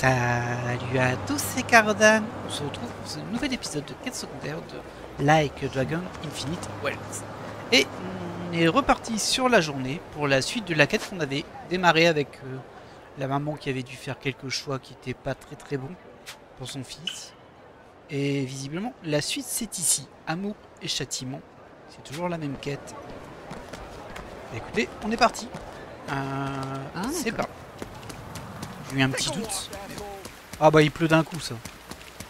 Salut à tous, c'est Cardan. On se retrouve pour ce nouvel épisode de quête secondaire de Like Dragon Infinite Wells. Et on est reparti sur la journée pour la suite de la quête qu'on avait démarré avec la maman qui avait dû faire quelques choix qui n'étaient pas très bons pour son fils. Et visiblement, la suite c'est ici, Amour et Châtiment. C'est toujours la même quête. Écoutez, on est parti. C'est parti. J'ai eu un petit doute. Ah bah il pleut d'un coup ça.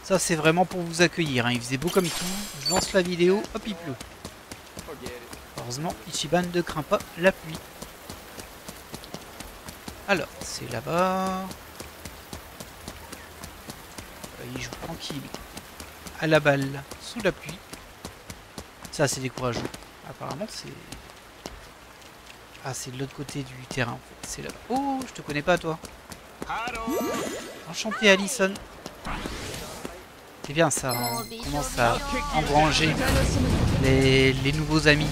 Ça c'est vraiment pour vous accueillir, hein. Il faisait beau comme tout. Je lance la vidéo, hop il pleut. Heureusement Ichiban ne craint pas la pluie. Alors c'est là-bas. Il joue tranquille. À la balle, sous la pluie. Ça c'est décourageant. Apparemment c'est... Ah c'est de l'autre côté du terrain en fait. C'est là-bas. Oh je te connais pas toi. Enchanté Allison. C'est bien ça, on commence à engranger les nouveaux amis.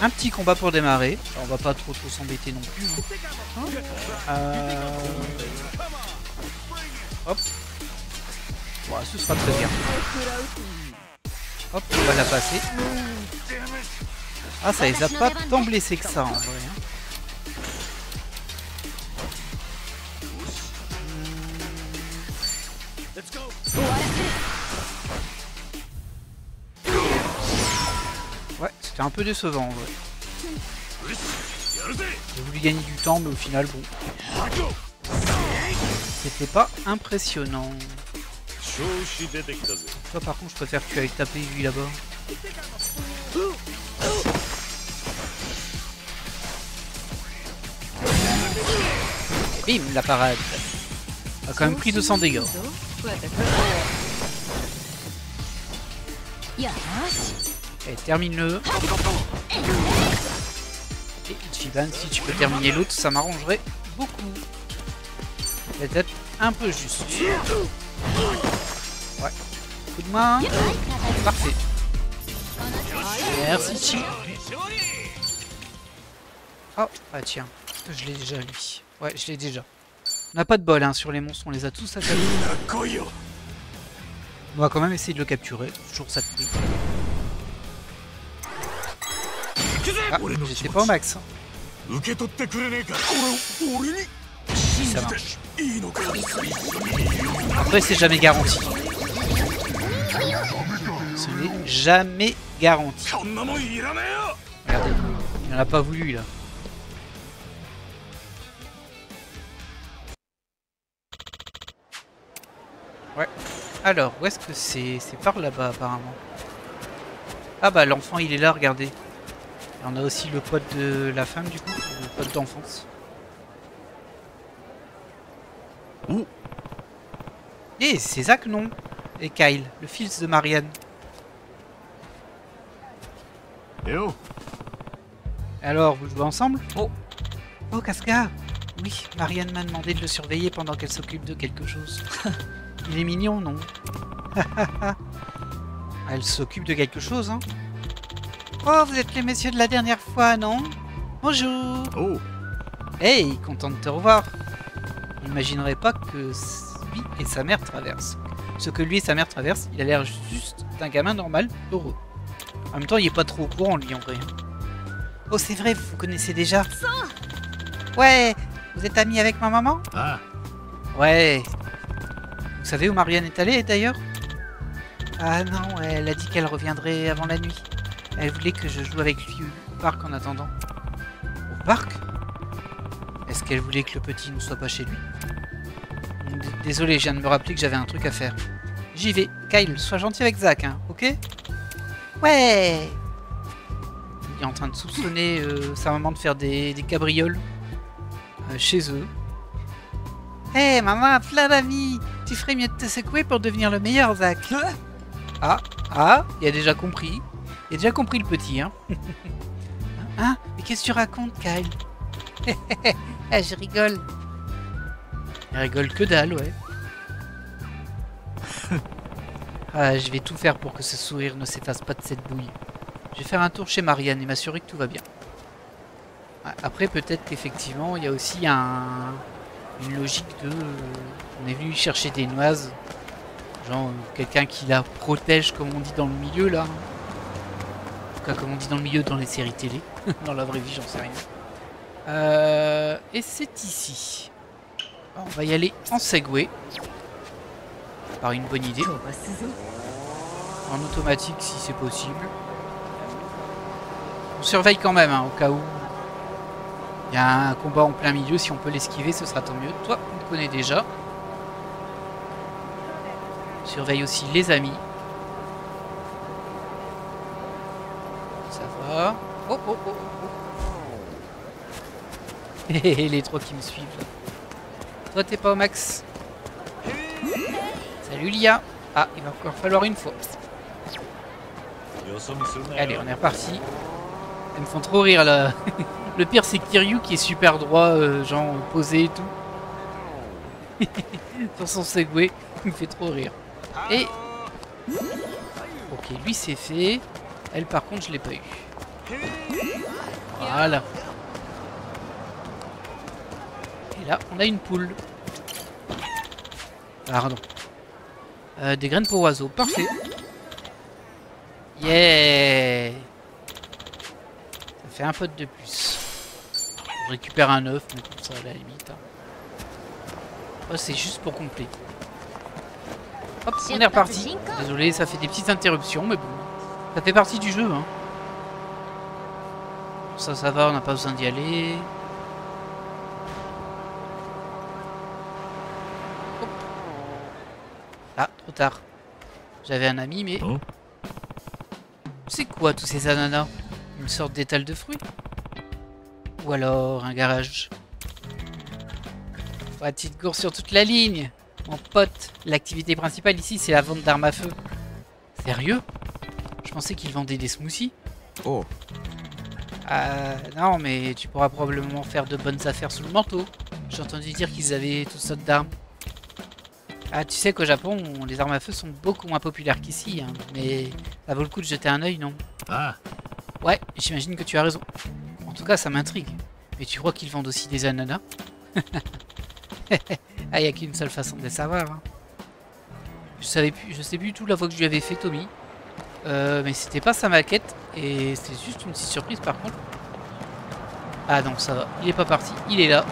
Un petit combat pour démarrer. Alors, on va pas trop s'embêter non plus. Hop. Voilà, ce sera très bien. Hop, on va la passer. Ah, ça les a pas tant blessés que ça en vrai. Ouais, c'était un peu décevant en vrai. J'ai voulu gagner du temps, mais au final, bon. C'était pas impressionnant. Toi, par contre, je préfère que tu ailles taper lui là-bas. Bim, la parade. A quand même pris 200 dégâts. Allez, termine-le. Et Ichiban, si tu peux terminer l'autre, ça m'arrangerait beaucoup. Peut-être un peu juste. Ouais. Coup de main. Parfait. Merci Chi. Oh, ah tiens. Je l'ai déjà lui. Ouais, je l'ai déjà. On n'a pas de bol hein, sur les monstres, on les a tous attaqués. On va quand même essayer de le capturer. Toujours ça de prix. Ah, j'étais pas au max. Si ça marche. Après c'est jamais garanti. Ce n'est jamais garanti. Regardez, il n'en a pas voulu là. Ouais. Alors, où est-ce que c'est? C'est par là-bas apparemment. Ah bah l'enfant il est là, regardez. Et on a aussi le pote de la femme du coup, le pote d'enfance. Et c'est Zack non? Et Kyle, le fils de Marianne. Alors, vous jouez ensemble? Oh Casca. Oui, Marianne m'a demandé de le surveiller pendant qu'elle s'occupe de quelque chose. Il est mignon, non? Elle s'occupe de quelque chose, hein? Oh, vous êtes les messieurs de la dernière fois, non? Bonjour! Oh! Hey, content de te revoir! On n'imaginerait pas que lui et sa mère traversent. Ce que lui et sa mère traversent, il a l'air juste d'un gamin normal, heureux. En même temps, il est pas trop au courant, lui, en vrai. Oh, c'est vrai, vous vous connaissez déjà? Ouais! Vous êtes amis avec ma maman? Ah! Ouais! Vous savez où Marianne est allée d'ailleurs? Ah non, elle a dit qu'elle reviendrait avant la nuit. Elle voulait que je joue avec lui au parc en attendant. Au parc? Est-ce qu'elle voulait que le petit ne soit pas chez lui? Désolé, je viens de me rappeler que j'avais un truc à faire. J'y vais. Kyle, sois gentil avec Zack, hein, ok? Ouais! Il est en train de soupçonner sa maman de faire des cabrioles chez eux. Hé, hey, maman, plein d'amis! Tu ferais mieux de te secouer pour devenir le meilleur, Zack. Ah, il a déjà compris. Il a déjà compris le petit, hein. Hein? Mais qu'est-ce que tu racontes, Kyle? Ah, je rigole. Il rigole que dalle, ouais. Ah, je vais tout faire pour que ce sourire ne s'efface pas de cette bouille. Je vais faire un tour chez Marianne et m'assurer que tout va bien. Après, peut-être qu'effectivement, il y a aussi un une logique de... on est venu chercher des noises. Genre quelqu'un qui la protège comme on dit dans le milieu là. En tout cas comme on dit dans le milieu dans les séries télé. Dans la vraie vie j'en sais rien. Et c'est ici. Alors, on va y aller en Segway. Par une bonne idée. En automatique si c'est possible. On surveille quand même hein, au cas où il y a un combat en plein milieu. Si on peut l'esquiver ce sera tant mieux. Toi on te connaît déjà. Surveille aussi les amis. Ça va. Oh oh oh oh. Et les trois qui me suivent. Toi t'es pas au max. Salut Lia. Ah il va encore falloir une fois. Allez on est reparti. Ils me font trop rire là. Le pire c'est Kiryu qui est super droit, genre posé et tout. Sur son Segway. Il me fait trop rire. Et... ok, lui c'est fait. Elle par contre je l'ai pas eu. Voilà. Et là on a une poule. Pardon. Des graines pour oiseaux. Parfait. Yeah. Ça fait un pote de plus. Je récupère un œuf, mais comme ça à la limite. Oh, c'est juste pour compléter. Hop, on est reparti. Désolé, ça fait des petites interruptions, mais bon. Ça fait partie du jeu, hein. Ça va, on n'a pas besoin d'y aller. Hop. Ah, trop tard. J'avais un ami, mais... c'est quoi tous ces ananas? Une sorte d'étal de fruits? Ou alors un garage? Ouais, petite course sur toute la ligne. Mon pote, l'activité principale ici, c'est la vente d'armes à feu. Sérieux? Je pensais qu'ils vendaient des smoothies. Oh. Non, mais tu pourras probablement faire de bonnes affaires sous le manteau. J'ai entendu dire qu'ils avaient toutes sortes d'armes. Ah, tu sais qu'au Japon, les armes à feu sont beaucoup moins populaires qu'ici, hein, mais ça vaut le coup de jeter un œil, non? Ah. Ouais, j'imagine que tu as raison. En tout cas, ça m'intrigue. Mais tu crois qu'ils vendent aussi des ananas? Ah, il n'y a qu'une seule façon de le savoir. Hein. Je sais plus du tout la fois que je lui avais fait Tommy. Mais c'était pas sa maquette. Et c'était juste une petite surprise par contre. Ah non, ça va. Il est pas parti. Il est là.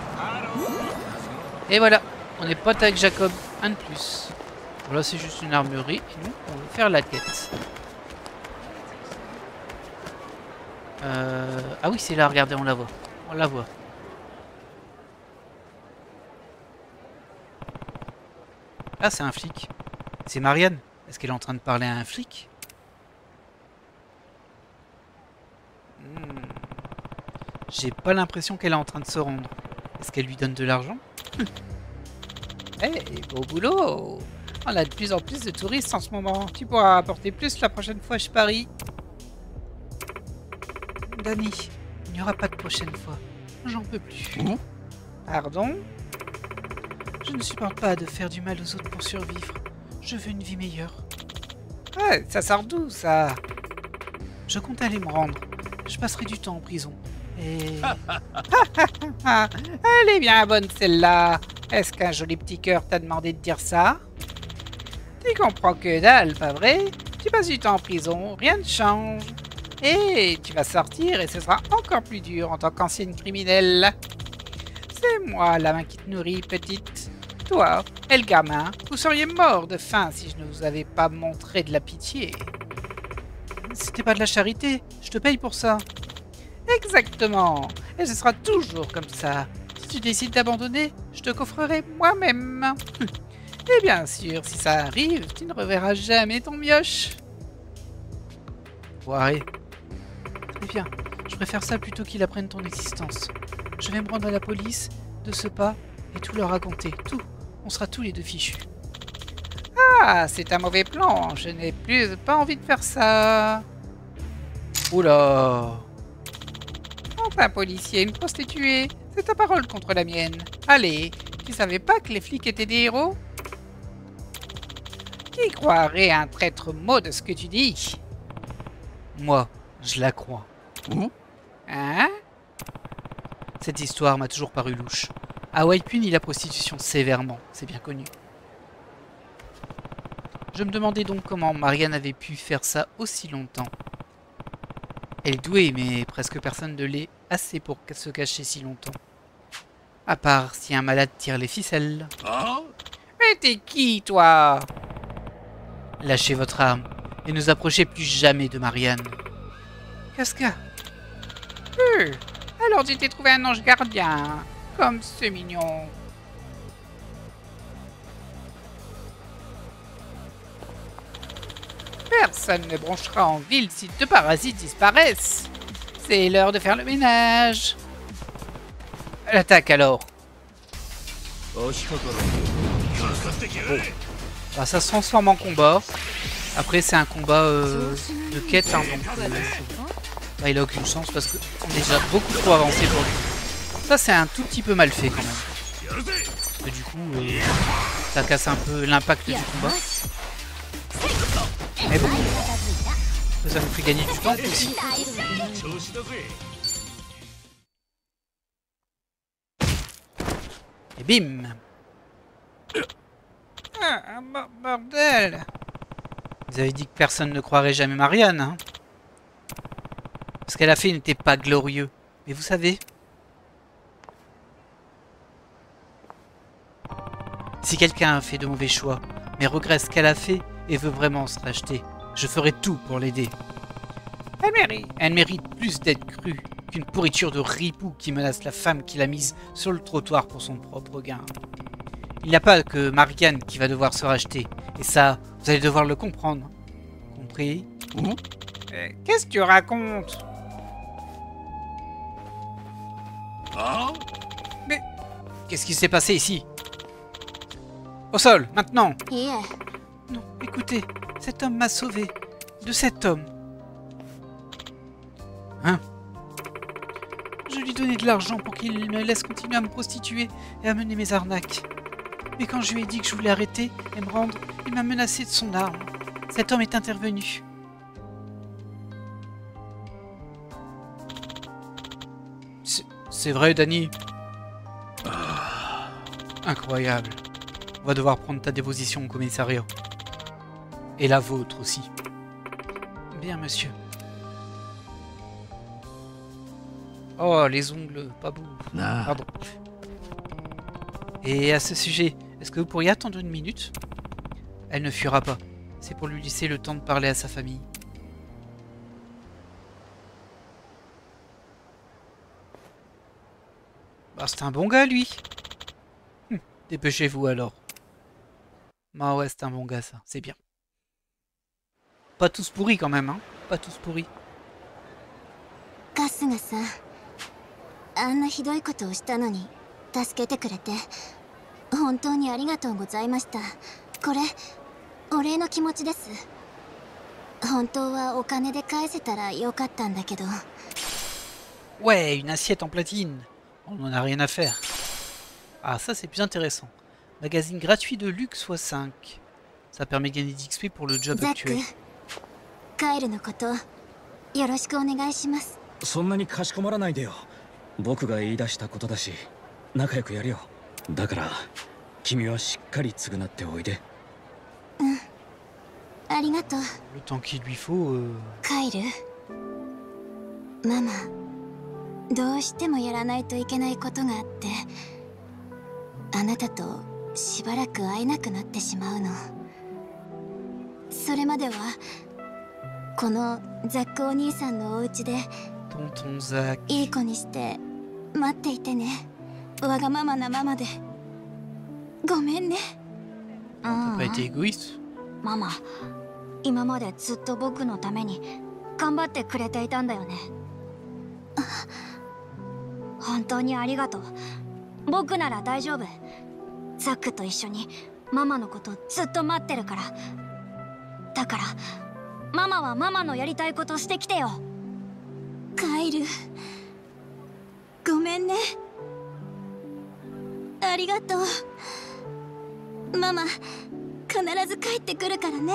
Et voilà. On est potes avec Jacob. Un de plus. Voilà, c'est juste une armurerie. Et nous, on va faire la quête. Ah oui, c'est là. Regardez, on la voit. On la voit. Ah, c'est un flic. C'est Marianne. Est-ce qu'elle est en train de parler à un flic? J'ai pas l'impression qu'elle est en train de se rendre. Est-ce qu'elle lui donne de l'argent? Hey, beau boulot! On a de plus en plus de touristes en ce moment. Tu pourras rapporter plus la prochaine fois, je parie. Danny, il n'y aura pas de prochaine fois. J'en peux plus. Pardon? Je ne supporte pas de faire du mal aux autres pour survivre. Je veux une vie meilleure. Ouais, ça sort d'où, ça? Je compte aller me rendre. Je passerai du temps en prison. Et... elle est bien bonne, celle-là. Est-ce qu'un joli petit cœur t'a demandé de dire ça? Tu comprends que dalle, pas vrai? Tu passes du temps en prison, rien ne change. Et tu vas sortir et ce sera encore plus dur en tant qu'ancienne criminelle. C'est moi la main qui te nourrit, petite. Toi et le gamin, vous seriez mort de faim si je ne vous avais pas montré de la pitié. C'était pas de la charité, je te paye pour ça. Exactement, et ce sera toujours comme ça. Si tu décides d'abandonner, je te coffrerai moi-même. Et bien sûr, si ça arrive, tu ne reverras jamais ton mioche. Ouais. Très bien, je préfère ça plutôt qu'il apprenne ton existence. Je vais me rendre à la police de ce pas et tout leur raconter, tout. On sera tous les deux fichus. Ah, c'est un mauvais plan. Je n'ai pas envie de faire ça. Oula. Entre un policier et une prostituée, c'est ta parole contre la mienne. Allez, tu savais pas que les flics étaient des héros? Qui croirait un traître mot de ce que tu dis? Moi, je la crois. Hein? Cette histoire m'a toujours paru louche. Hawaii punit la prostitution sévèrement, c'est bien connu. Je me demandais donc comment Marianne avait pu faire ça aussi longtemps. Elle est douée, mais presque personne ne l'est assez pour se cacher si longtemps. À part si un malade tire les ficelles. Hein? Mais t'es qui, toi? Lâchez votre arme et ne vous approchez plus jamais de Marianne. Casca. Alors tu t'es trouvé un ange gardien. Comme c'est mignon. Personne ne bronchera en ville si deux parasites disparaissent. C'est l'heure de faire le ménage. L'attaque alors. Bah, ça se transforme en combat. Après c'est un combat de quête, hein, donc bah, il a aucune chance parce qu'on est déjà beaucoup trop avancé pour lui. Ça c'est un tout petit peu mal fait quand même. Et du coup ça casse un peu l'impact du combat. Mais bon, ça nous fait gagner du temps aussi. Et bim! Ah, bordel! Vous avez dit que personne ne croirait jamais Marianne, hein? Ce qu'elle a fait n'était pas glorieux. Mais vous savez... Si quelqu'un a fait de mauvais choix, mais regrette ce qu'elle a fait et veut vraiment se racheter, je ferai tout pour l'aider. Elle mérite plus d'être crue qu'une pourriture de ripou qui menace la femme qu'il a mise sur le trottoir pour son propre gain. Il n'y a pas que Marianne qui va devoir se racheter, et ça, vous allez devoir le comprendre. Compris? Qu'est-ce que tu racontes? Hein? Mais qu'est-ce qui s'est passé ici? Au sol, maintenant! Non, écoutez, cet homme m'a sauvé. De cet homme. Hein? Je lui donnais de l'argent pour qu'il me laisse continuer à me prostituer et à mener mes arnaques. Mais quand je lui ai dit que je voulais arrêter et me rendre, il m'a menacé de son arme. Cet homme est intervenu. C'est vrai, Danny? Incroyable. On va devoir prendre ta déposition au commissariat. Et la vôtre aussi. Bien, monsieur. Oh, les ongles, pas beaux. Pardon. Et à ce sujet, est-ce que vous pourriez attendre une minute? Elle ne fuira pas. C'est pour lui laisser le temps de parler à sa famille. Bah, c'est un bon gars, lui. Dépêchez-vous alors. Bah ouais, c'est un bon gars, ça. C'est bien. Pas tous pourris quand même, hein. Pas tous pourris. ガスがさ、あんなひどいことをしたのに助けてくれて本当にありがとうございました。これお礼の気持ちです。本当はお金で返せたらよかったんだけど。 Ouais, une assiette en platine. On n'en a rien à faire. Ah, ça c'est plus intéressant. Magazine gratuit de luxe x5. Ça permet de gagner d'XP pour le job actuel. カイルのことよろしくお願いします。そんなにかしこまらないでよ。僕が言い出したことだし、仲良くやるよ。だから君はしっかり償っておいで。ありがとう。 Le temps qu'il lui faut. カイル、ママ、どうしてもやらないといけないことがあって、あなたとしばらく会えなくなってしまうの。それまではこのザックお兄さんのお家で Tonton Zack. いい子にして待っていてね。わがままなママでごめんね。Pas été égoïste. ママ、今までずっと僕のために頑張ってくれていたんだよね。本当にありがとう。僕なら大丈夫。ザックと一緒にママのことずっと待ってるから。だからママはママのやりたいことしてきてよ。カイル、ごめんね。ありがとう。ママ必ず帰ってくるからね。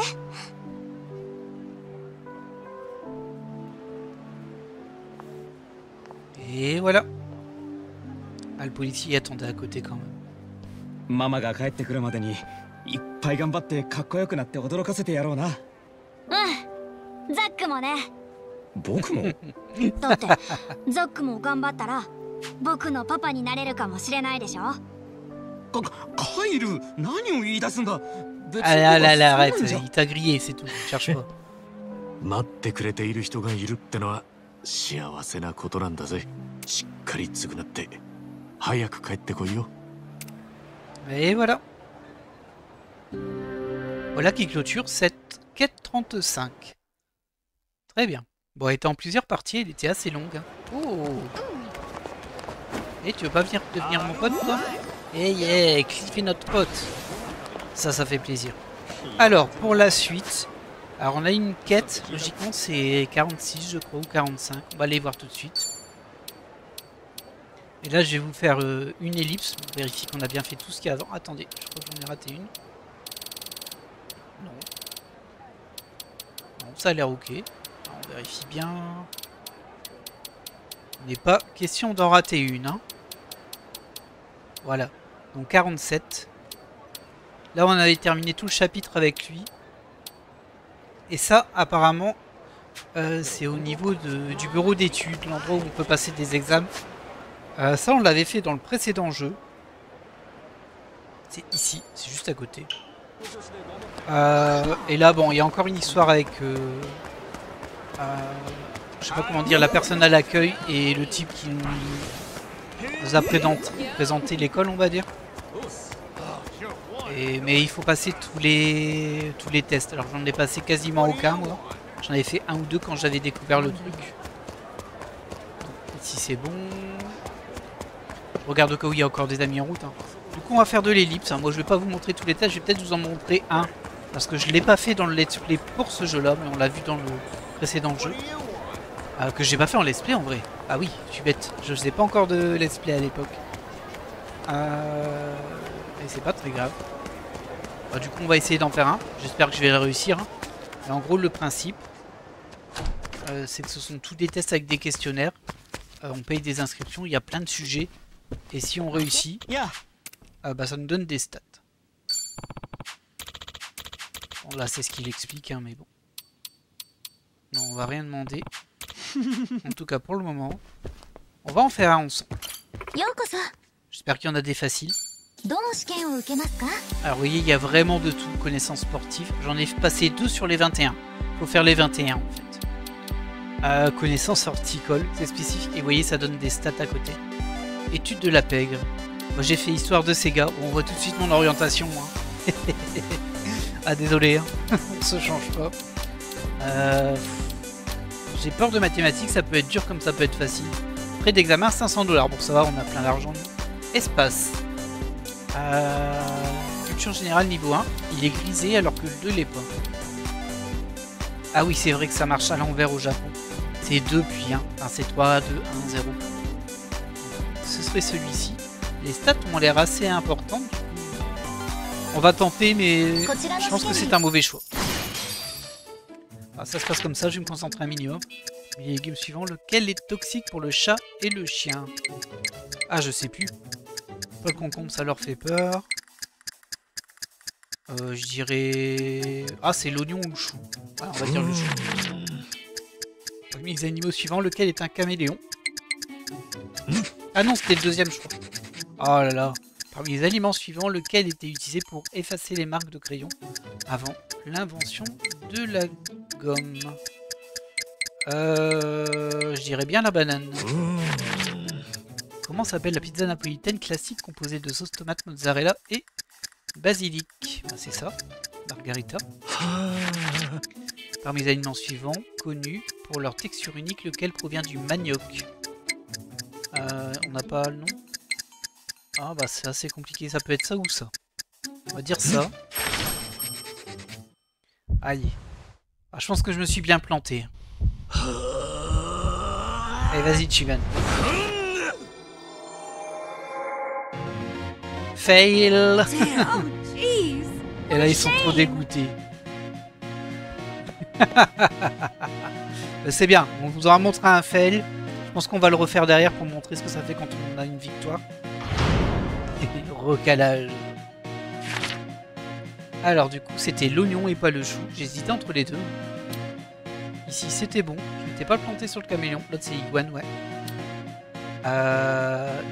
Et voilà. Ah, le policier attendait à côté quand même. ママが帰ってくるまでにいっぱい頑張ってかっこよくなって驚かせてやろうな。ザックもね。僕もだってザックも頑張ったら僕のパパになれるかもしれないでしょ。カイル、何を言い出すんだ。 Ah là là, arrête, il t'a grillé, c'est tout, cherche pas. 待ってくれている人がいるってのは幸せなことなんだぜ。しっかり償って早く帰ってこいよ。 Et voilà. Voilà qui clôture cette quête 35. Très bien. Bon, elle était en plusieurs parties, elle était assez longue. Hein. Oh. Et tu veux pas venir devenir mon pote, toi? Eh yeah, cliffer notre pote. Ça fait plaisir. Alors, pour la suite, alors on a une quête, logiquement c'est 46 je crois, ou 45. On va aller voir tout de suite. Et là je vais vous faire une ellipse, on vérifie qu'on a bien fait tout ce qu'il y a avant. Attendez, je crois que j'en ai raté une. Non. Non, ça a l'air ok. Alors, on vérifie bien. Il n'est pas question d'en rater une. Hein. Voilà, donc 47. Là, on avait terminé tout le chapitre avec lui. Et ça, apparemment, c'est au niveau du bureau d'études, l'endroit où on peut passer des examens. Ça, on l'avait fait dans le précédent jeu. C'est ici, c'est juste à côté. Et là, bon, il y a encore une histoire avec... je sais pas comment dire, la personne à l'accueil et le type qui nous a présenté l'école, on va dire. Mais il faut passer tous les tests. Alors j'en ai passé quasiment aucun moi. J'en avais fait un ou deux quand j'avais découvert le truc. Donc, ici c'est bon. Regarde au cas où il y a encore des amis en route. Hein. Du coup on va faire de l'ellipse. Hein. Moi je vais pas vous montrer tous les tests, je vais peut-être vous en montrer un. Parce que je l'ai pas fait dans le let's play pour ce jeu là, mais on l'a vu dans le précédent jeu. Que j'ai pas fait en let's play en vrai. Ah oui, je suis bête. Je faisais pas encore de let's play à l'époque. Et c'est pas très grave. Bah, du coup on va essayer d'en faire un. J'espère que je vais réussir. Hein. Mais en gros le principe c'est que ce sont tous des tests avec des questionnaires. On paye des inscriptions, il y a plein de sujets. Et si on réussit, bah, ça nous donne des stats. Bon là c'est ce qu'il explique hein, mais bon. Non on va rien demander. En tout cas pour le moment. On va en faire un ensemble. J'espère qu'il y en a des faciles. Alors vous voyez, il y a vraiment de tout, connaissances sportives. J'en ai passé 2 sur les 21. Faut faire les 21 en fait. Connaissances horticoles, c'est spécifique. Et vous voyez, ça donne des stats à côté. Études de la pègre. Moi j'ai fait histoire de Sega. Bon, on voit tout de suite mon orientation. Hein. Ah désolé, hein. On se change pas. J'ai peur de mathématiques, ça peut être dur comme ça peut être facile. Frais d'examen 500 $. Bon ça va, on a plein d'argent. Espace. Culture générale niveau 1, il est grisé alors que le 2 l'est pas. Ah oui c'est vrai que ça marche à l'envers au Japon. C'est 2 puis 1, enfin c'est 3, 2, 1, 0. Ce serait celui-ci. Les stats ont l'air assez importantes. On va tenter mais je pense que c'est un mauvais choix. Alors, ça se passe comme ça, je vais me concentrer un minimum. Les légumes suivants, lequel est toxique pour le chat et le chien? Ah je sais plus. Le concombre ça leur fait peur. Je dirais... Ah c'est l'oignon ou le chou. Ouais, on va dire le chou. Parmi les animaux suivants, lequel est un caméléon? Ah non c'était le deuxième je crois. Oh là là. Parmi les aliments suivants, lequel était utilisé pour effacer les marques de crayon avant l'invention de la gomme? Je dirais bien la banane. Comment s'appelle la pizza napolitaine classique composée de sauce tomate, mozzarella et basilic? Ben, c'est ça, margarita. Parmi les aliments suivants, connus pour leur texture unique, lequel provient du manioc? On n'a pas le nom. Ah bah c'est assez compliqué, ça peut être ça ou ça. On va dire ça. Aïe. Ah, je pense que je me suis bien planté. Allez vas-y Chivan. Fail. Et là ils sont trop dégoûtés. C'est bien, on vous aura montré un fail. Je pense qu'on va le refaire derrière pour montrer ce que ça fait quand on a une victoire. Recalage. Alors du coup, c'était l'oignon et pas le chou. J'hésitais entre les deux. Ici, c'était bon. Je m'étais pas planté sur le caméléon. L'autre, c'est iguane, ouais.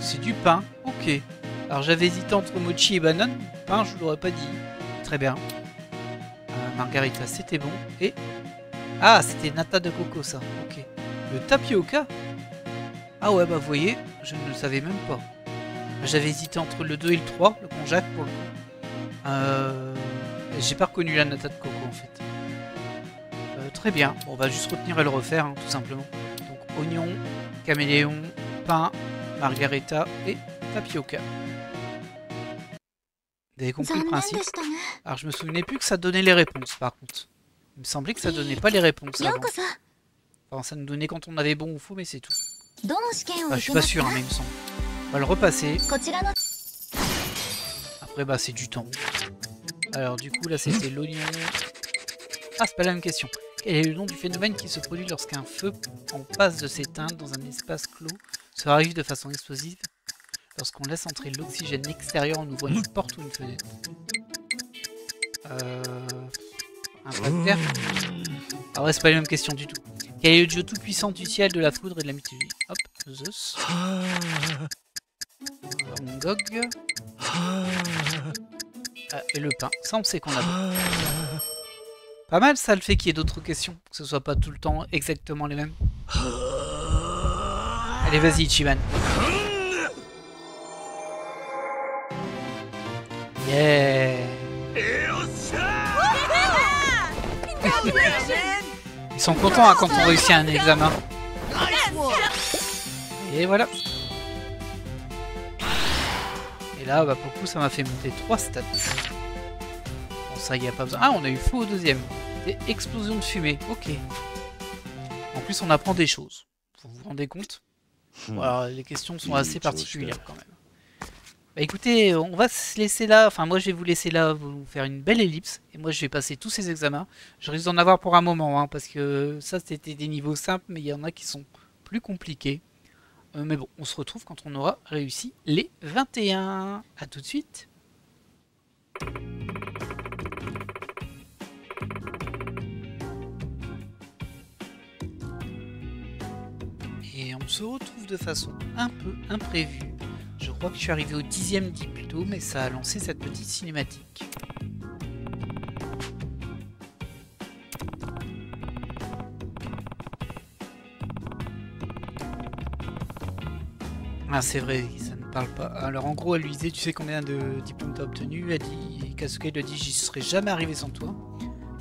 C'est du pain. Ok. Alors j'avais hésité entre mochi et banane. Pain, je vous l'aurais pas dit. Très bien. Margarita, c'était bon. Et... Ah, c'était nata de coco, ça. Ok. Le tapioca. Ah ouais, bah vous voyez, je ne le savais même pas. J'avais hésité entre le 2 et le 3, le konjac pour le coup. J'ai pas reconnu la nata de coco en fait. Très bien, bon, on va juste retenir et le refaire, hein, tout simplement. Donc oignon, caméléon, pain, margarita et tapioca. Vous avez compris le principe. Alors je me souvenais plus que ça donnait les réponses par contre. Il me semblait que ça donnait pas les réponses avant. Enfin, ça nous donnait quand on avait bon ou faux, mais c'est tout. Enfin, je suis pas sûr, hein, mais il me semble. On va le repasser. Après, bah, c'est du temps. Alors, du coup, là, c'était l'oignon. Ah, c'est pas la même question. Quel est le nom du phénomène qui se produit lorsqu'un feu en passe de s'éteindre dans un espace clos se arrive de façon explosive lorsqu'on laisse entrer l'oxygène extérieur en ouvrant une porte ou une fenêtre? Un bactère. Ah ouais, c'est pas la même question du tout. Quel est le dieu tout-puissant du ciel, de la foudre et de la mythologie? Hop, Zeus. Gog. Et le pain. Ça, on sait qu'on a pas. Pas mal, ça, le fait qu'il y ait d'autres questions. Que ce soit pas tout le temps exactement les mêmes. Allez, vas-y, Ichiban. Yeah. Ils sont contents hein, quand on réussit un examen. Et voilà. Et là, bah, pour le coup, ça m'a fait monter 3 stats. Bon, ça, il n'y a pas besoin. Ah, on a eu faux au deuxième. Des explosions de fumée. Ok. En plus, on apprend des choses. Vous vous rendez compte? Voilà, les questions sont assez particulières quand même. Bah écoutez, on va se laisser là, enfin moi je vais vous laisser là, vous faire une belle ellipse, et moi je vais passer tous ces examens. Je risque d'en avoir pour un moment, hein, parce que ça c'était des niveaux simples, mais il y en a qui sont plus compliqués. Mais bon, on se retrouve quand on aura réussi les 21. A tout de suite. Et on se retrouve de façon un peu imprévue. Je crois que je suis arrivé au 10e plutôt, mais ça a lancé cette petite cinématique. Ah c'est vrai, ça ne parle pas. Alors en gros elle lui disait, tu sais combien de diplômes t'as obtenu? Elle dit, Kasuke lui a dit, j'y serais jamais arrivé sans toi.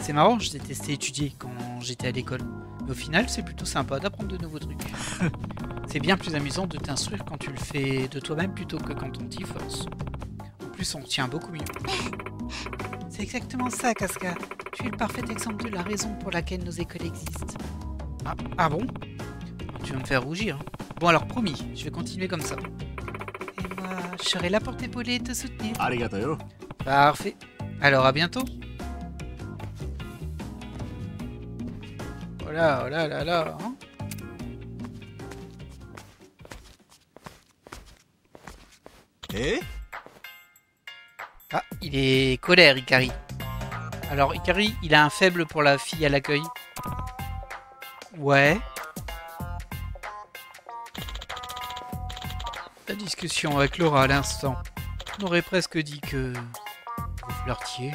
C'est marrant, je détestais étudier quand j'étais à l'école. Mais au final c'est plutôt sympa d'apprendre de nouveaux trucs. C'est bien plus amusant de t'instruire quand tu le fais de toi-même plutôt que quand on t'y force. En plus, on tient beaucoup mieux. C'est exactement ça, Casca. Tu es le parfait exemple de la raison pour laquelle nos écoles existent. Ah bon? Tu vas me faire rougir. Bon alors, promis, je vais continuer comme ça. Et moi, je serai là pour t'épauler et te soutenir. Arigato. Parfait. Alors, à bientôt. Oh là, oh là là là, hein. Ah, il est colère, Ikari. Alors, Ikari, il a un faible pour la fille à l'accueil. Ouais. La discussion avec Laura à l'instant. On aurait presque dit que... vous flirtiez.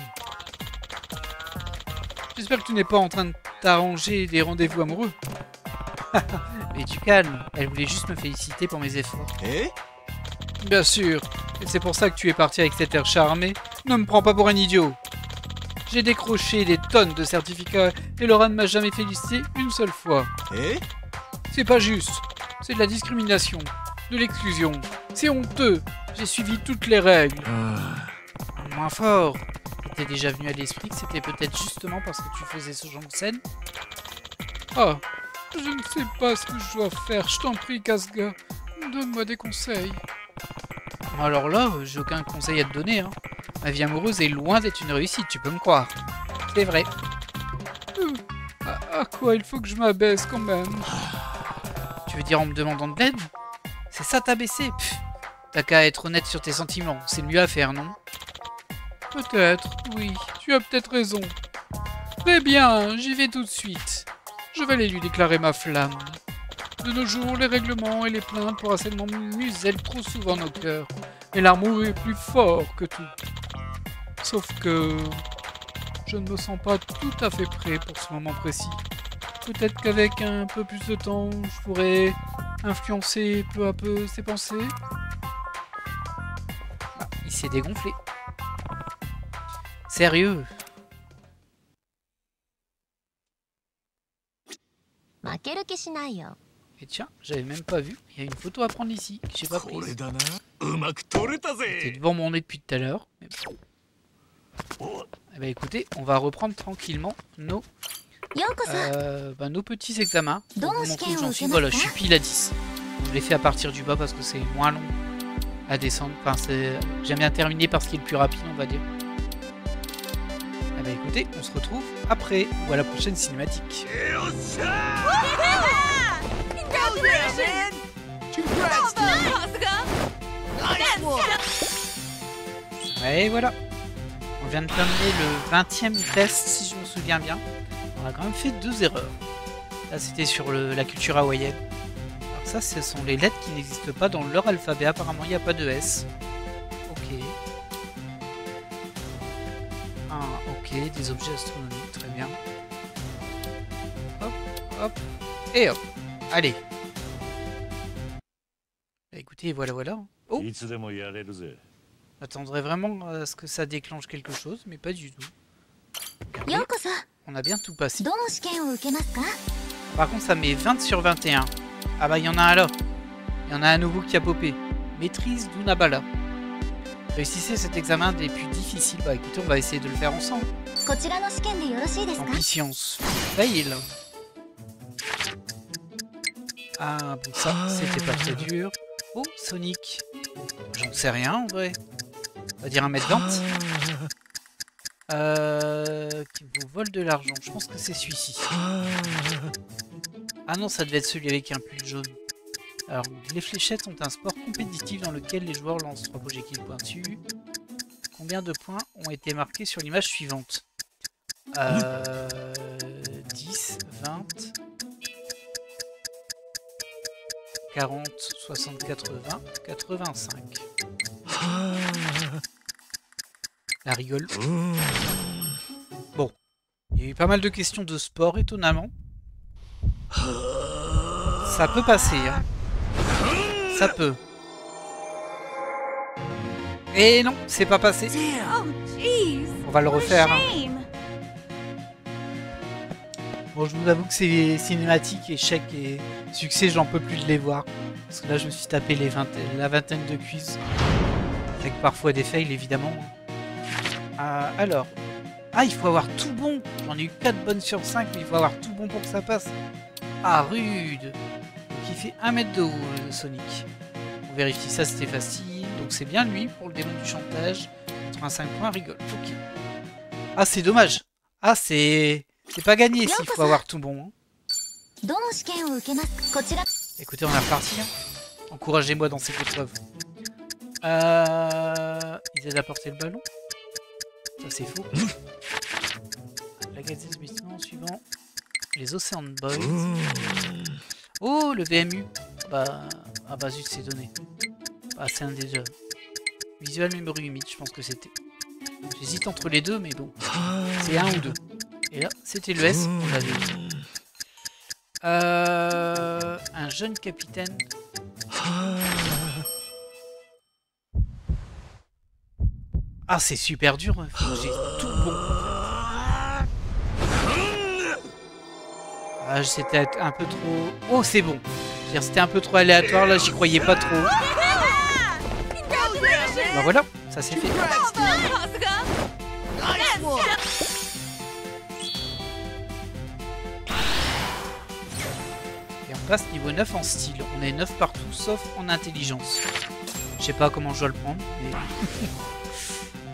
J'espère que tu n'es pas en train de t'arranger des rendez-vous amoureux. Mais du calme, elle voulait juste me féliciter pour mes efforts. Bien sûr, et c'est pour ça que tu es parti avec cet air charmé. Ne me prends pas pour un idiot. J'ai décroché des tonnes de certificats et Laura ne m'a jamais félicité une seule fois. C'est pas juste. C'est de la discrimination, de l'exclusion. C'est honteux. J'ai suivi toutes les règles. Moins fort. T'es déjà venu à l'esprit que c'était peut-être justement parce que tu faisais ce genre de scène? Ah, je ne sais pas ce que je dois faire. Je t'en prie, Kasuga. Donne-moi des conseils. Alors là, j'ai aucun conseil à te donner. Hein. Ma vie amoureuse est loin d'être une réussite, tu peux me croire. C'est vrai. À quoi il faut que je m'abaisse quand même? Tu veux dire en me demandant de l'aide? C'est ça t'abaisser? T'as qu'à être honnête sur tes sentiments. C'est le mieux à faire, non? Peut-être, oui. Tu as peut-être raison. Très bien, j'y vais tout de suite. Je vais aller lui déclarer ma flamme. De nos jours, les règlements et les plaintes pour harcèlement musellent trop souvent nos cœurs. Et l'amour est plus fort que tout. Sauf que... je ne me sens pas tout à fait prêt pour ce moment précis. Peut-être qu'avec un peu plus de temps, je pourrais influencer peu à peu ses pensées. Ah, il s'est dégonflé. Sérieux? Et tiens, j'avais même pas vu. Il y a une photo à prendre ici que j'ai pas prise. C'était devant mon nez depuis tout à l'heure. Mais bon. Eh ben écoutez, on va reprendre tranquillement nos petits examens. Pour vous montrer où j'en suis. Voilà, je suis pile à 10. Je l'ai fait à partir du bas parce que c'est moins long à descendre. Enfin, j'aime bien terminer par ce qui est le plus rapide, on va dire. Eh ben écoutez, on se retrouve après ou à la prochaine cinématique. Et voilà. On vient de terminer le 20e test, si je me souviens bien. On a quand même fait 2 erreurs. Là, c'était sur la culture hawaïenne. Alors ça, ce sont les lettres qui n'existent pas dans leur alphabet. Apparemment, il n'y a pas de S. Ok. Ok, des objets astronomiques, très bien. Hop, hop, et hop. Allez. Bah, écoutez, voilà. Oh, j'attendrais vraiment à ce que ça déclenche quelque chose, mais pas du tout. Regardez, on a bien tout passé. Par contre, ça met 20 sur 21. Ah bah, il y en a un là. Il y en a un nouveau qui a popé. Maîtrise d'Unabala. Réussissez cet examen des plus difficiles. Bah écoutez, on va essayer de le faire ensemble. Tant pis si on se fail. Ah bon, ça, c'était pas très dur. Oh, Sonic. J'en sais rien en vrai. On va dire 1m20. Qui vous vole de l'argent. Je pense que c'est celui-ci. Ah non, ça devait être celui avec un pull jaune. Alors, les fléchettes sont un sport compétitif dans lequel les joueurs lancent 3 projectiles pointus. Combien de points ont été marqués sur l'image suivante? 10, 20, 40, 60, 80, 85. La rigole. Bon. Il y a eu pas mal de questions de sport, étonnamment. Ça peut passer, hein. Ça peut. Et non, c'est pas passé. On va le refaire. Hein. Bon, je vous avoue que c'est cinématique, échec et succès, j'en peux plus de les voir. Parce que là, je me suis tapé la vingtaine de quiz. Avec parfois des fails, évidemment. Alors. Ah, il faut avoir tout bon. J'en ai eu 4 bonnes sur 5, mais il faut avoir tout bon pour que ça passe. Ah, rude. Donc il fait 1 mètre de haut, le Sonic. On vérifie ça, c'était facile. Donc c'est bien lui pour le démon du chantage. 85 points, rigole. Ok. Ah, c'est dommage. Ah, c'est pas gagné s'il faut avoir tout bon. Hein. Écoutez, on est reparti. Hein. Encouragez-moi dans cette épreuve. Ils aident à porter le ballon. Ça, c'est faux. La gazette du bâtiment suivant. Les Ocean Boys. Oh, le VMU. Ah bah zut, c'est donné. Ah, c'est un des deux. Visual Memory Unit, je pense que c'était. J'hésite entre les deux, mais bon. C'est un ou deux. Et là, c'était le S, on l'avait vu. Un jeune capitaine. Ah, c'est super dur. J'ai tout bon. Ah, c'était un peu trop... Oh, c'est bon. C'était un peu trop aléatoire, là, j'y croyais pas trop. Bah voilà, ça c'est fait. Et on passe niveau 9 en style. On est 9 partout, sauf en intelligence. Je sais pas comment je dois le prendre,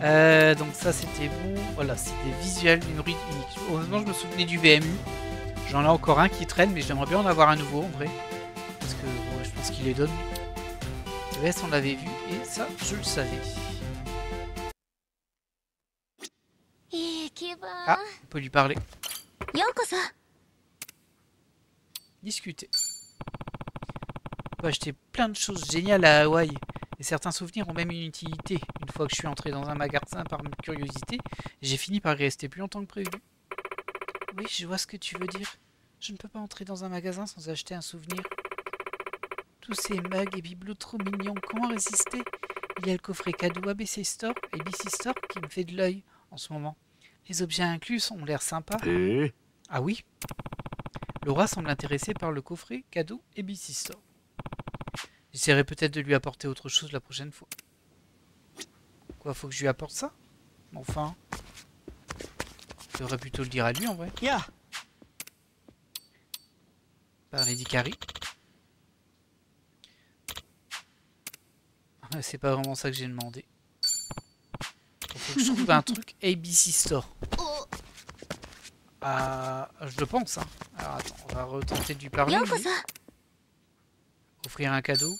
mais... donc ça c'était bon. Voilà, c'est des visuels memory uniques. Heureusement, je me souvenais du VMU. J'en ai encore un qui traîne, mais j'aimerais bien en avoir un nouveau en vrai. Parce que bon, je pense qu'il les donne. reste, on l'avait vu, et ça, je le savais. Ah, on peut lui parler. Discuter. On peut acheter plein de choses géniales à Hawaï. Et certains souvenirs ont même une utilité. Une fois que je suis entré dans un magasin par curiosité, j'ai fini par y rester plus longtemps que prévu. Oui, je vois ce que tu veux dire. Je ne peux pas entrer dans un magasin sans acheter un souvenir. Tous ces mugs et bibelots trop mignons, comment résister? Il y a le coffret cadeau ABC Store qui me fait de l'œil en ce moment. Les objets inclus ont l'air sympas. Ah oui? Laura semble intéressée par le coffret cadeau ABC Store. J'essaierai peut-être de lui apporter autre chose la prochaine fois. Quoi, faut que je lui apporte ça? Enfin... Je devrais plutôt le dire à lui en vrai. Parler d'Ikari. C'est pas vraiment ça que j'ai demandé. Faut que je trouve un truc ABC Store. Je le pense, hein. Alors attends, on va retenter de lui parler. Offrir un cadeau.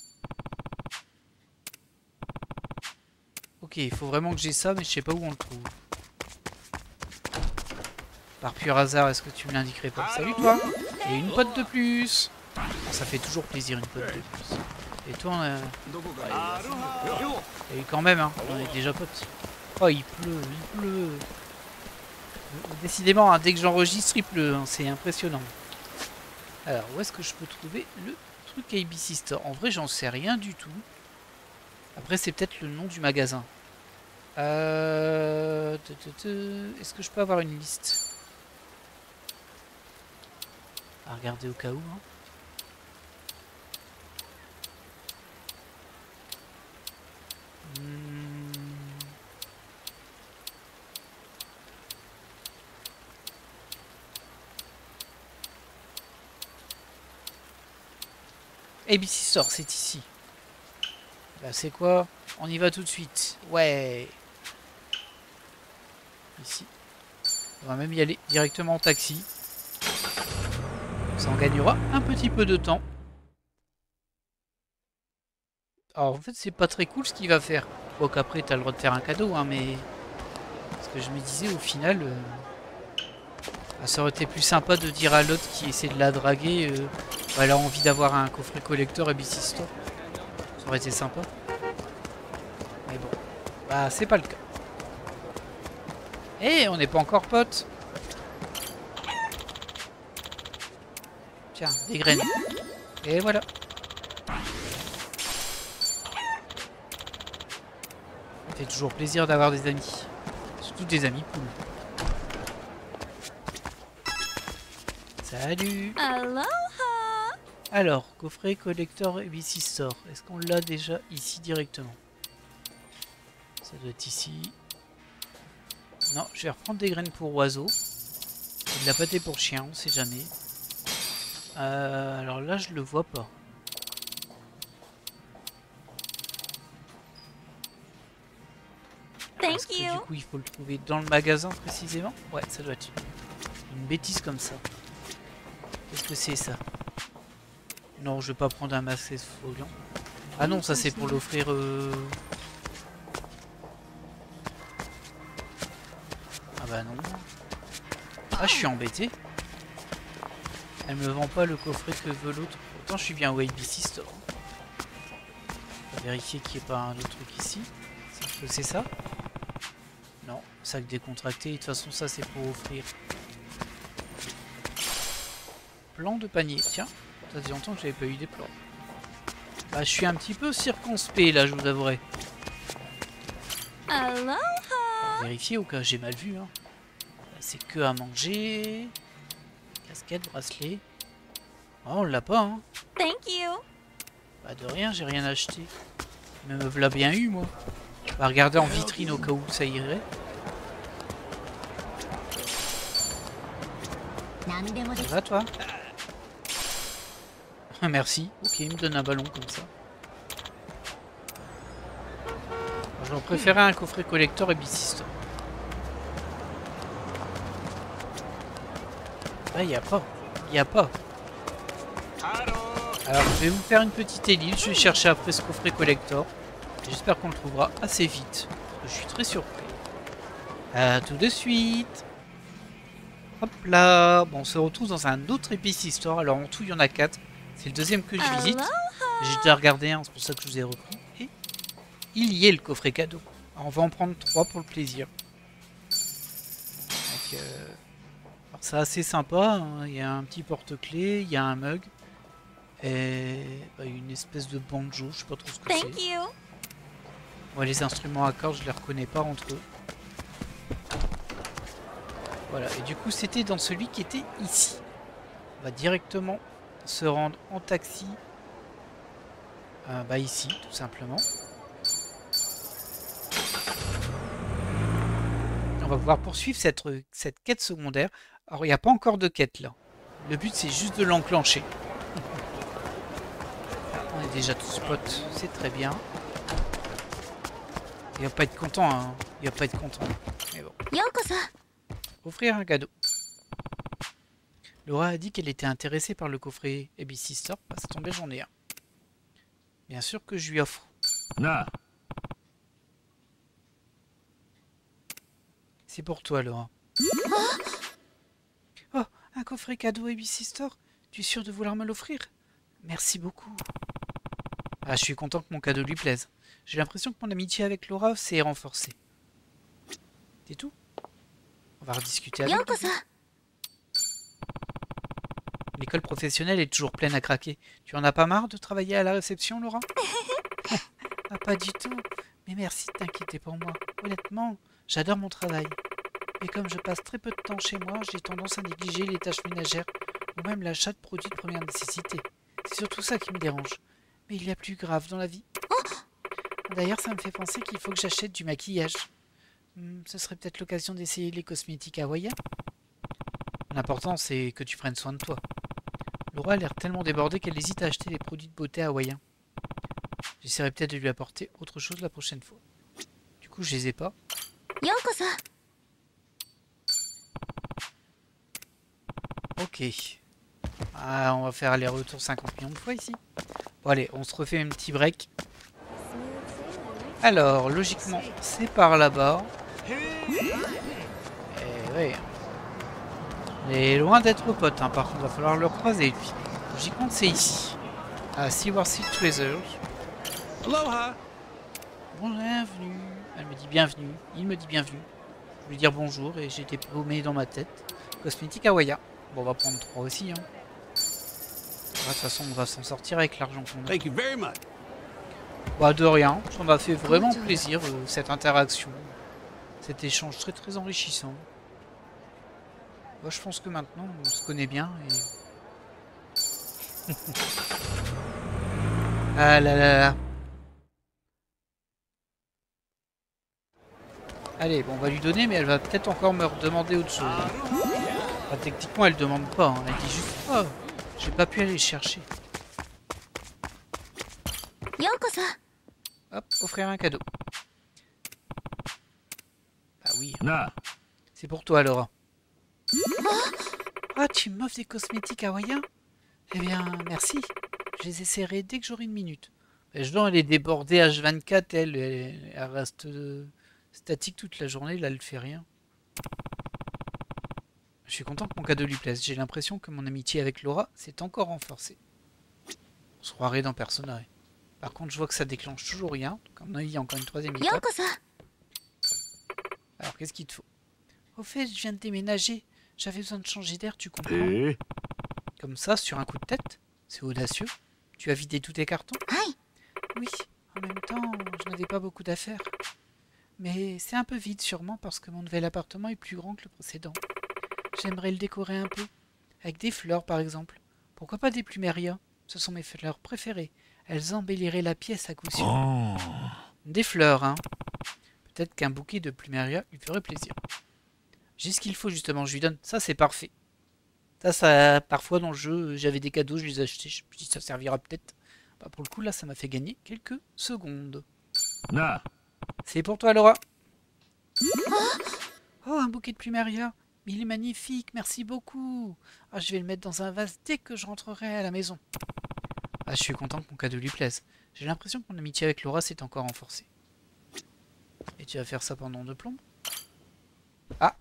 Ok, il faut vraiment que j'ai ça, mais je sais pas où on le trouve. Par pur hasard, est-ce que tu me l'indiquerais pas? Salut toi! Et une pote de plus! Bon, ça fait toujours plaisir une pote de plus. Et toi, on a... Il y a eu quand même, hein. On est déjà potes. Oh, il pleut, il pleut. Décidément, hein, dès que j'enregistre, il pleut. Hein, c'est impressionnant. Alors, où est-ce que je peux trouver le truc ABC Store? En vrai, j'en sais rien du tout. Après, c'est peut-être le nom du magasin. Est-ce que je peux avoir une liste? À regarder au cas où. Hein. ABC Store, c'est ici. Là, c'est quoi? On y va tout de suite. Ouais. Ici. On va même y aller directement en taxi. Ça en gagnera un petit peu de temps. Alors, en fait, c'est pas très cool ce qu'il va faire. Bon, qu'après, t'as le droit de faire un cadeau, hein, mais... Ce que je me disais, au final... ça aurait été plus sympa de dire à l'autre qui essaie de la draguer... elle a envie d'avoir un coffret collector ABC Store. Ça aurait été sympa. Mais bon, bah c'est pas le cas. Eh, on n'est pas encore potes. Tiens, des graines. Et voilà. Ça fait toujours plaisir d'avoir des amis. Surtout des amis poules. Salut. Alors, coffret collector ABC Store. Est-ce qu'on l'a déjà ici directement? Ça doit être ici. Non, je vais reprendre des graines pour oiseaux. Et de la pâtée pour chien, on sait jamais. Alors là, je le vois pas. Est-ce que du coup, il faut le trouver dans le magasin précisément? Ouais, ça doit être une bêtise comme ça. Qu'est-ce que c'est ça? Non, je vais pas prendre un masque exfoliant. Ah non, ça c'est pour l'offrir... Ah bah non. Ah, je suis embêté. Elle me vend pas le coffret que veut l'autre. Pourtant, je suis bien au ABC Store. On va vérifier qu'il n'y ait pas un autre truc ici. Est-ce que c'est ça? Non, sac décontracté. De toute façon, ça c'est pour offrir. Plan de panier. Tiens. Ça faisait longtemps que j'avais pas eu des plans. Bah, je suis un petit peu circonspect là, je vous avouerai. Vérifier au cas j'ai mal vu. Hein. C'est que à manger. Casquette, bracelet. Oh, on l'a pas. Hein. Bah, de rien, j'ai rien acheté. Mais me l'a bien eu, moi. On va regarder en vitrine au cas où ça irait. Ça va, toi? Merci. Ok, il me donne un ballon comme ça. J'aurais préféré un coffret collector ABC Store. Ah, il n'y a pas. Il n'y a pas. Alors je vais vous faire une petite élite, je vais chercher après ce coffret collector. J'espère qu'on le trouvera assez vite. Je suis très surpris. A tout de suite. Hop là. Bon, on se retrouve dans un autre ABC Store. Alors en tout il y en a 4. C'est le deuxième que je visite. J'ai déjà regardé un, c'est pour ça que je vous ai repris. Et il y est le coffret cadeau. Alors, on va en prendre 3 pour le plaisir. Donc, alors c'est assez sympa, hein. Il y a un petit porte-clés, il y a un mug. Et bah, une espèce de banjo, je sais pas trop ce que c'est. Bon, les instruments à cordes, je les reconnais pas entre eux. Voilà, et du coup c'était dans celui qui était ici. On va directement se rendre en taxi. Bah ici, tout simplement. On va pouvoir poursuivre cette quête secondaire. Alors il n'y a pas encore de quête là. Le but c'est juste de l'enclencher. On est déjà tous potes, c'est très bien. Il va pas être content, hein. Il va pas être content. Mais bon. Offrir un cadeau. Laura a dit qu'elle était intéressée par le coffret ABC Store. Bah, ça tombait, j'en ai un. Bien sûr que je lui offre. Na. C'est pour toi, Laura. Oh, un coffret cadeau ABC Store. Tu es sûr de vouloir me l'offrir? Merci beaucoup. Ah, je suis content que mon cadeau lui plaise. J'ai l'impression que mon amitié avec Laura s'est renforcée. C'est tout? On va rediscuter avec lui. L'école professionnelle est toujours pleine à craquer. Tu en as pas marre de travailler à la réception, Laura? Ah, pas du tout. Mais merci de t'inquiéter pour moi. Honnêtement, j'adore mon travail. Mais comme je passe très peu de temps chez moi, j'ai tendance à négliger les tâches ménagères ou même l'achat de produits de première nécessité. C'est surtout ça qui me dérange. Mais il y a plus grave dans la vie. D'ailleurs, ça me fait penser qu'il faut que j'achète du maquillage. Ce serait peut-être l'occasion d'essayer les cosmétiques hawaïens. L'important, c'est que tu prennes soin de toi. Laura a l'air tellement débordée qu'elle hésite à acheter des produits de beauté hawaïens. J'essaierai peut-être de lui apporter autre chose la prochaine fois. Du coup, je les ai pas. Ok. Ah, on va faire aller-retour 50 millions de fois ici. Bon allez, on se refait un petit break. Alors, logiquement, c'est par là-bas. Et ouais. On est loin d'être potes, hein. Par contre, il va falloir le croiser. Et puis, logiquement, c'est ici. À Seaworthy Treasures. Aloha. Bon, bienvenue. Elle me dit bienvenue. Il me dit bienvenue. Je voulais dire bonjour et j'ai été paumé dans ma tête. Cosmétique hawaïen. Bon, on va prendre 3 aussi, hein. De toute façon, on va s'en sortir avec l'argent qu'on a. Thank you very much. Bah, de rien. Ça m'a fait vraiment plaisir, cette interaction. Cet échange très très enrichissant. Moi, je pense que maintenant, on se connaît bien et... Ah là là là. Allez, bon, on va lui donner, mais elle va peut-être encore me redemander autre chose. Enfin, techniquement, elle demande pas. Hein. Elle dit juste, oh, j'ai pas pu aller chercher. Hop, offrir un cadeau. Bah oui. Na. C'est pour toi, Laura. Ah, tu m'offres des cosmétiques hawaïens? Eh bien, merci. Je les essaierai dès que j'aurai une minute. Je elle est débordée H24, elle reste statique toute la journée, là, elle fait rien. Je suis content que mon cadeau lui plaise. J'ai l'impression que mon amitié avec Laura s'est encore renforcée. On se croirait dans Persona. Par contre, je vois que ça déclenche toujours rien. Donc, à mon avis, il y a encore une troisième étape. Alors, qu'est-ce qu'il te faut? Au fait, je viens de déménager. J'avais besoin de changer d'air, tu comprends? Comme ça, sur un coup de tête? C'est audacieux. Tu as vidé tous tes cartons? Oui, en même temps, je n'avais pas beaucoup d'affaires. Mais c'est un peu vide, sûrement, parce que mon nouvel appartement est plus grand que le précédent. J'aimerais le décorer un peu. Avec des fleurs, par exemple. Pourquoi pas des plumérias? Ce sont mes fleurs préférées. Elles embelliraient la pièce à coup sûr. Oh. Des fleurs, hein. Peut-être qu'un bouquet de plumérias lui ferait plaisir. J'ai ce qu'il faut, justement, je lui donne. Ça, c'est parfait. Ça, parfois dans le jeu, j'avais des cadeaux, je les achetais. Je me dis, ça servira peut-être. Bah, pour le coup, là, ça m'a fait gagner quelques secondes. Na. C'est pour toi, Laura. Oh, un bouquet de plumérias. Mais il est magnifique, merci beaucoup. Ah, je vais le mettre dans un vase dès que je rentrerai à la maison. Ah, je suis content que mon cadeau lui plaise. J'ai l'impression que mon amitié avec Laura s'est encore renforcée. Et tu vas faire ça pendant 2 plombes? Ah,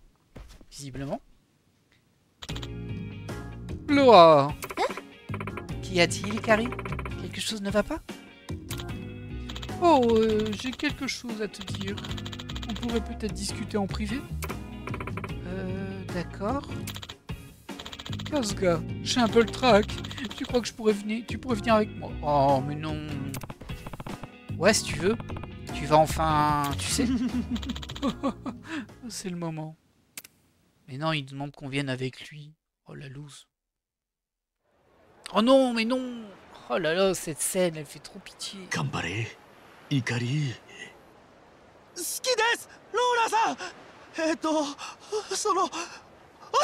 visiblement. Laura! Qu'y a-t-il, Karim? Quelque chose ne va pas? Oh, j'ai quelque chose à te dire. On pourrait peut-être discuter en privé? D'accord. Kazga, j'ai un peu le trac. Tu crois que tu pourrais venir avec moi? Oh, mais non. Ouais, si tu veux. Tu vas enfin... Tu sais. C'est le moment. Mais non, il demande qu'on vienne avec lui. Oh, la loose. Oh non, mais non. Oh là là, cette scène, elle fait trop pitié. 頑張れ怒り好きですローラさんそのお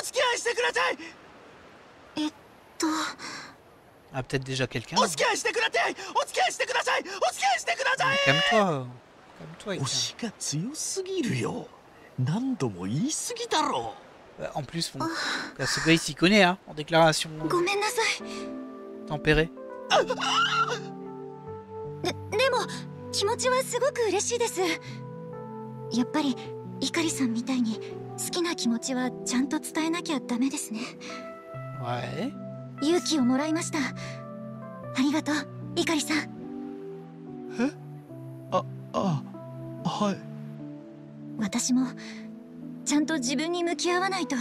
付き合いしてくださいAh, peut-être déjà quelqu'un. お付き合いしてくださいお付き合いしてくださいお付き合いしてください Calme-toi. Calme-toi, 推 Ethan. しが強すぎるよ何度も言い過ぎだろ Bah, en plus, bon, ce gars il s'y connaît, hein, en déclaration ごめんなさい。 tempérée. でも気持ちはすごく嬉しいです。やっぱりイカリさんみたいに好きな気持ちはちゃんと伝えなきゃダメですね。 Ouais. 勇気をもらいました。ありがとうイカリさん。はい。私もちゃんと自分に向き合わないと。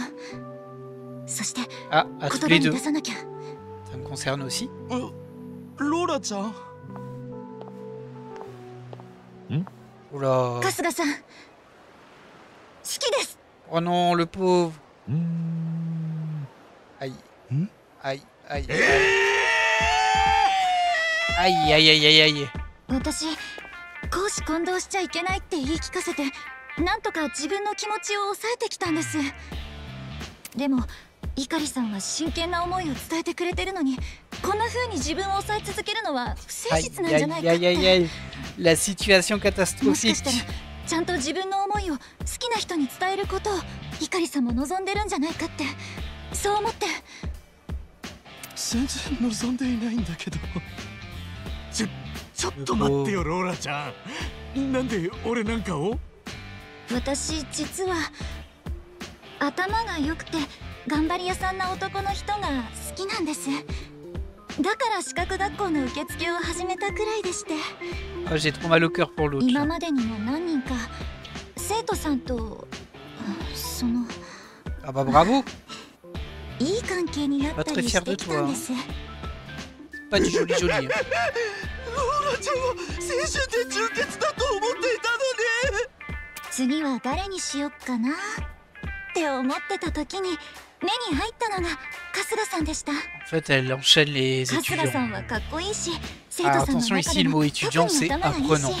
そして Ah, à tous 言葉 les に deux. 出さなきゃ。 Ça me concerne aussi. ローラちゃん Oula. 春日さん好きです。 Oh non, le pauvre. う Aïe. Hmm? Aïe, aïe, aïe. Aïe, aïe, aïe, aïe, aïe. 私公私混同しちゃいけないって言い聞かせてなんとか自分の気持ちを抑えてきたんです。でもイカリさんは真剣な思いを伝えてくれてるのにこんな風に自分を抑え続けるのは不誠 Aïe, 実なんじゃない aïe, かっ aïe, aïe, て。 aïe. La situation もしか catastrophique. したらちゃんと自分の思いを好きな人に伝えることをイカリさんも望んでるんじゃないかってそう思って。全然望んでいないんだけどちょっと待ってよローラちゃんなんで俺なんかを私実は頭が良くて頑張り屋さんな男の人が好きなんです。だから資格学校の受付を始めたくらいでして。 Oh, j'ai trop mal au cœur pour l'autre. 今 là. までにも何人か生徒さんとその Ah bah bravo. いい関係になったりしてきたんです。 Pas du joli joli. ローラちゃんは青春で純潔だと思っていたのに次は誰にしよっかなって思ってた時に目に入ったのが春日さんでした。 En fait, elle enchaîne les 春日さ étudiants. んはかっこいいし生 Ah, 徒さんの attention 中 ici, で le も mot 特 étudiant, に c'est 頭がいいし apprenant.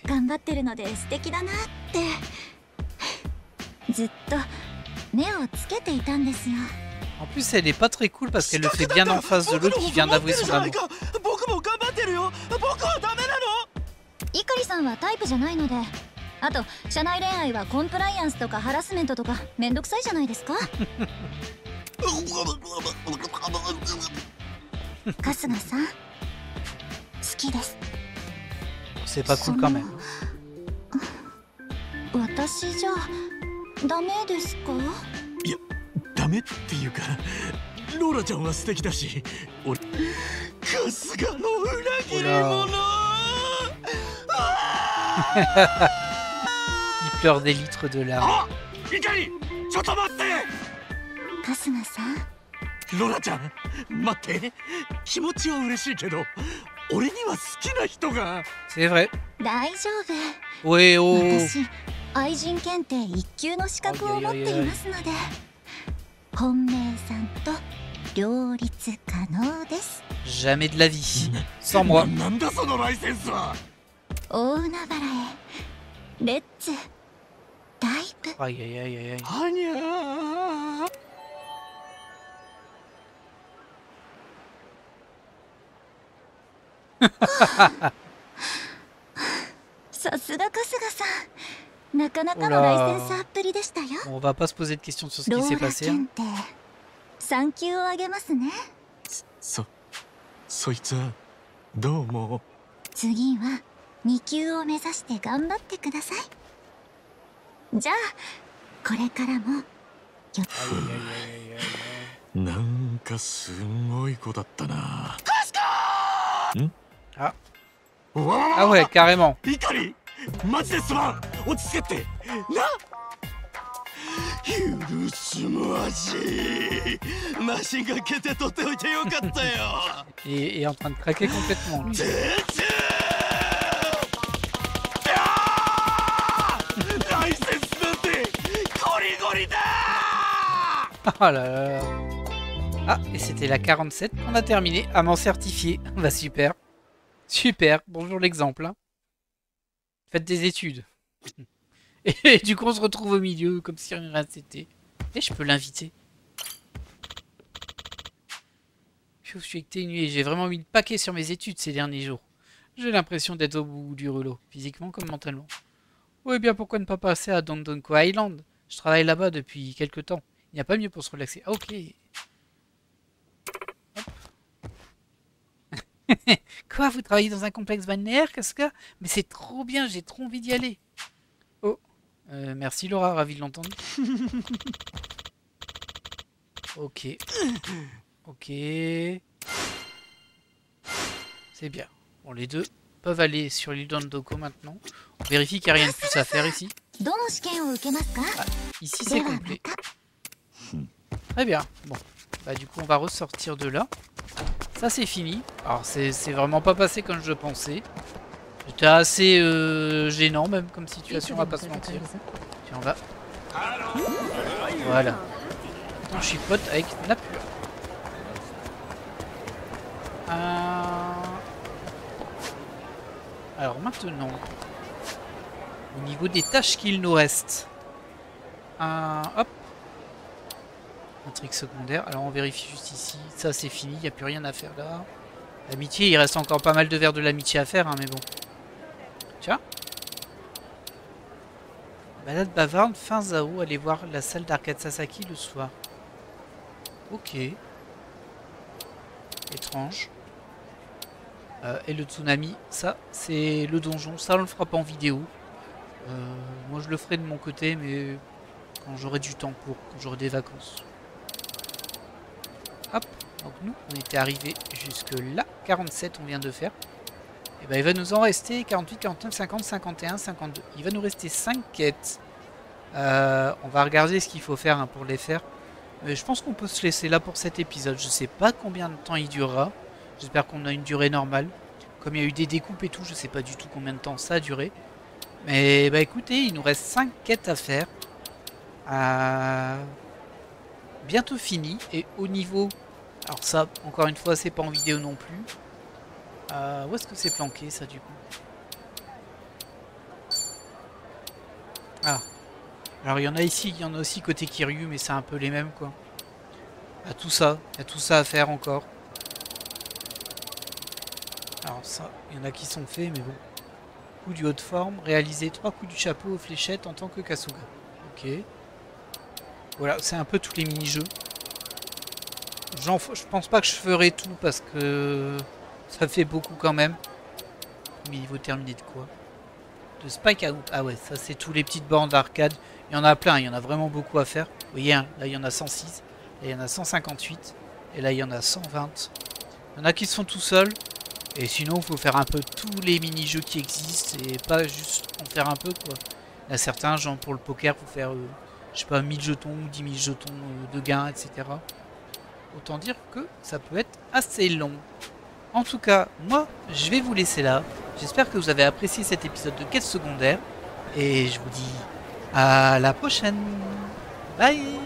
頑張ってるので素敵だなってずっと目をつけていたんですよ。 En plus, elle est pas très cool parce qu'elle le fait bien en face de l'autre qui vient d'avouer son amour. 僕も頑張ってるよ僕はダメなのイカリさんはタイプじゃないので、あと社内恋愛はコンプライアンスとかハラスメントとかめんどくさいじゃないですか。春日さん好きです。 C'est pas cool quand même. 私じゃダメですか？ダメっていうかローラちゃんは素敵だし俺春日の裏切り者 Il pleure des litres de larmes. あ怒りちょっと待って春日さんローラちゃん待って気持ちは嬉しいけど俺には好きな人が C'est vrai. 大丈 Ouais, 夫。 oh. 私愛人検定1級の資格を持っていますので本命さんと両立可能です。 Jamais de la vie. Sans moi. なんだそのライセンスは大海原へレッツダイブ。 Aïe aïe aïe aïe aïe. はにゃーさすが春日さんなかなかのライセンスアップリでしたよ。 On va pas se poser de questions sur ce ロ qui ー s'est ラ passé. Hein. 検定3級をあげますね。そいつはどうも。次は2級を目指して頑張ってください。じゃあこれからも Aïe, aïe, aïe, aïe, aïe. なんかすごい子だったな。Ah. わわわ Ah ouais, carrément. 怒りマジですまん。落ち着けってな。許すまじマシンガン決定取っておいてよかったよ。Et est en train de craquer complètement. Lui. 大切なんてゴリゴリだ。 Oh là là. Ah, et c'était la 47 qu'on a terminé. Amant certifié. Bah super. Super. Bonjour l'exemple. Hein. Faites des études. Et du coup on se retrouve au milieu comme si rien n'était. Et je peux l'inviter. Je suis exténué. J'ai vraiment mis le paquet sur mes études ces derniers jours. J'ai l'impression d'être au bout du rouleau, physiquement comme mentalement. Oui, bien pourquoi ne pas passer à Dondonko Island? Je travaille là-bas depuis quelques temps. Il n'y a pas mieux pour se relaxer. Ah, ok. Quoi, vous travaillez dans un complexe balnéaire, Casca? Mais c'est trop bien, j'ai trop envie d'y aller. Oh, merci Laura, ravi de l'entendre. Ok. Ok. C'est bien. Bon, les deux peuvent aller sur l'île d'Ondoko maintenant. On vérifie qu'il n'y a rien de plus à faire ici. Ici c'est complet. Très bien. Bon. Bah du coup on va ressortir de là. Ça c'est fini. Alors c'est vraiment pas passé comme je le pensais. C'était assez gênant même comme situation, on va pas se mentir. Tiens on va. Voilà. Maintenant je suis pote avec Napur. Alors maintenant, au niveau des tâches qu'il nous reste, hop, intrigue secondaire. Alors on vérifie juste ici, ça c'est fini, il n'y a plus rien à faire là. L'amitié, il reste encore pas mal de vers de l'amitié à faire, hein, mais bon. Tiens. Balade bavarde, fin Zao, allez voir la salle d'arcade Sasaki le soir. Ok. Étrange. Et le tsunami, ça c'est le donjon, ça on le fera pas en vidéo. Moi je le ferai de mon côté, mais quand j'aurai du temps pour, quand j'aurai des vacances. Hop, donc nous on était arrivé jusque là, 47 on vient de faire. Et ben il va nous en rester 48, 49, 50, 51, 52. Il va nous rester 5 quêtes. On va regarder ce qu'il faut faire hein, pour les faire. Mais je pense qu'on peut se laisser là pour cet épisode. Je sais pas combien de temps il durera. J'espère qu'on a une durée normale. Comme il y a eu des découpes et tout, je sais pas du tout combien de temps ça a duré. Mais bah écoutez, il nous reste 5 quêtes à faire. Bientôt fini. Et au niveau... Alors ça, encore une fois, c'est pas en vidéo non plus. Où est-ce que c'est planqué ça du coup? Ah. Alors il y en a ici, il y en a aussi côté Kiryu, mais c'est un peu les mêmes quoi. Il y a tout ça à faire encore. Alors ça, il y en a qui sont faits, mais bon. Coup du haut de forme, réaliser 3 coups du chapeau aux fléchettes en tant que Kasuga. Ok. Voilà, c'est un peu tous les mini-jeux. Je pense pas que je ferai tout parce que ça fait beaucoup quand même. Mais niveau terminé de quoi? De Spike Out. Ah ouais, ça c'est tous les petites bornes d'arcade. Il y en a plein, il y en a vraiment beaucoup à faire. Vous voyez, hein, là il y en a 106, là il y en a 158, et là il y en a 120. Il y en a qui se font tout seuls. Et sinon, il faut faire un peu tous les mini-jeux qui existent et pas juste en faire un peu quoi. Il y a certains, genre pour le poker, il faut faire, je sais pas, 1000 jetons ou 10 000 jetons de gains, etc. Autant dire que ça peut être assez long. En tout cas, moi, je vais vous laisser là. J'espère que vous avez apprécié cet épisode de quête secondaire. Et je vous dis à la prochaine. Bye!